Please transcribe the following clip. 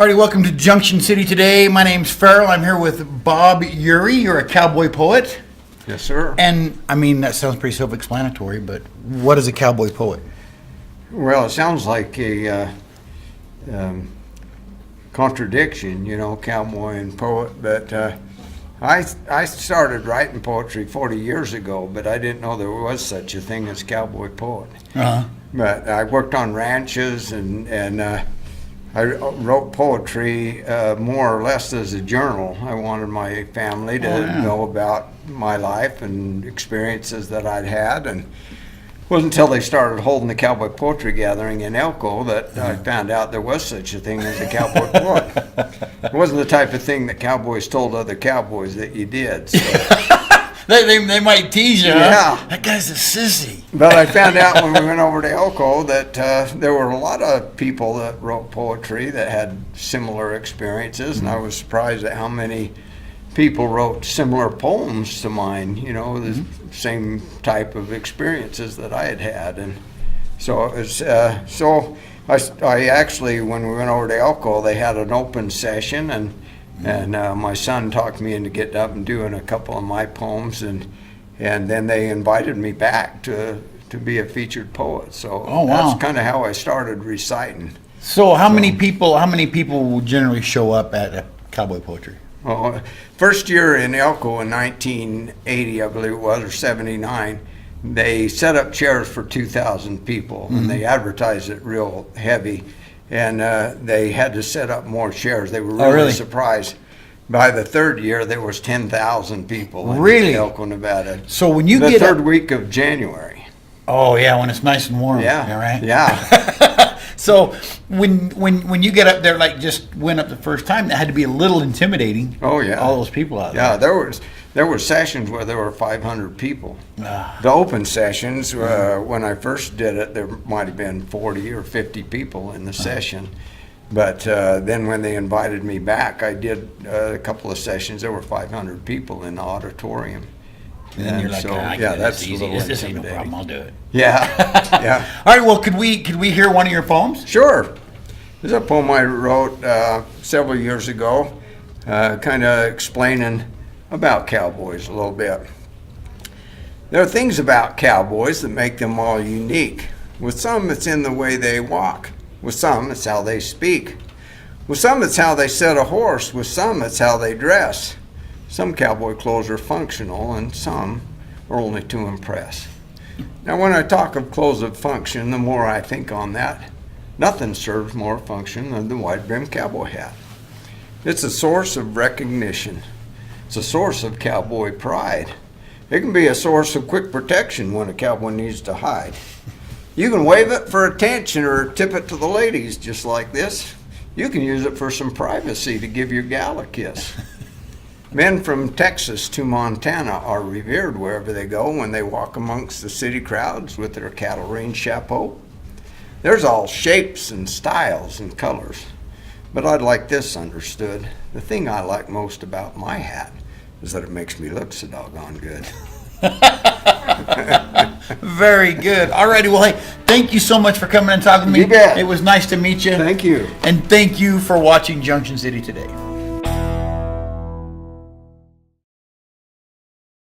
Alrighty, welcome to Junction City today. My name's Farrell. I'm here with Bob Urry. You're a cowboy poet. Yes, sir. And, I mean, that sounds pretty self-explanatory, but what is a cowboy poet? Well, it sounds like a contradiction, cowboy and poet. But I started writing poetry 40 years ago, but I didn't know there was such a thing as cowboy poet. Uh-huh. But I worked on ranches and I wrote poetry more or less as a journal. I wanted my family to know about my life and experiences that I'd had. And it wasn't until they started holding the cowboy poetry gathering in Elko that I found out there was such a thing as a cowboy poet. It wasn't the type of thing that cowboys told other cowboys that you did. So. They might tease you. Yeah. Huh? That guy's a sissy. But I found out when we went over to Elko that there were a lot of people that wrote poetry that had similar experiences, and I was surprised at how many people wrote similar poems to mine, the same type of experiences that I had had. And so it was, I actually, when we went over to Elko, they had an open session, and my son talked me into getting up and doing a couple of my poems, and then they invited me back to be a featured poet. So that's kind of how I started reciting. So how many people will generally show up at a cowboy poetry? Well, first year in Elko in 1980, I believe it was, or 79, they set up chairs for 2,000 people, and they advertised it real heavy. And they had to set up more chairs. They were really surprised. By the third year, there was 10,000 people in Elko, Nevada. So when you the get third week of January. Oh yeah, when it's nice and warm. Yeah, right. Yeah. So when you get up there, like just went up the first time, that had to be a little intimidating. Oh yeah. All those people out there. Yeah, there were sessions where there were 500 people. The open sessions, when I first did it, there might have been 40 or 50 people in the session. But then when they invited me back, I did a couple of sessions. There were 500 people in the auditorium. And then you're like, that's easy. This ain't no problem. I'll do it. Yeah, yeah. All right. Well, could we hear one of your poems? Sure. There's a poem I wrote several years ago, kind of explaining about cowboys a little bit. There are things about cowboys that make them all unique. With some, it's in the way they walk. With some, it's how they speak. With some, it's how they set a horse. With some, it's how they dress. Some cowboy clothes are functional, and some are only to impress. Now, when I talk of clothes that function, the more I think on that, nothing serves more function than the wide-brimmed cowboy hat. It's a source of recognition. It's a source of cowboy pride. It can be a source of quick protection when a cowboy needs to hide. You can wave it for attention or tip it to the ladies just like this. You can use it for some privacy to give your gal a kiss. Men from Texas to Montana are revered wherever they go when they walk amongst the city crowds with their cattle range chapeau. There's all shapes and styles and colors, but I'd like this understood. The thing I like most about my hat is that it makes me look so doggone good. Very good. All righty. Well, hey, thank you so much for coming and talking to me. You bet. It was nice to meet you. Thank you. And thank you for watching Junction City today.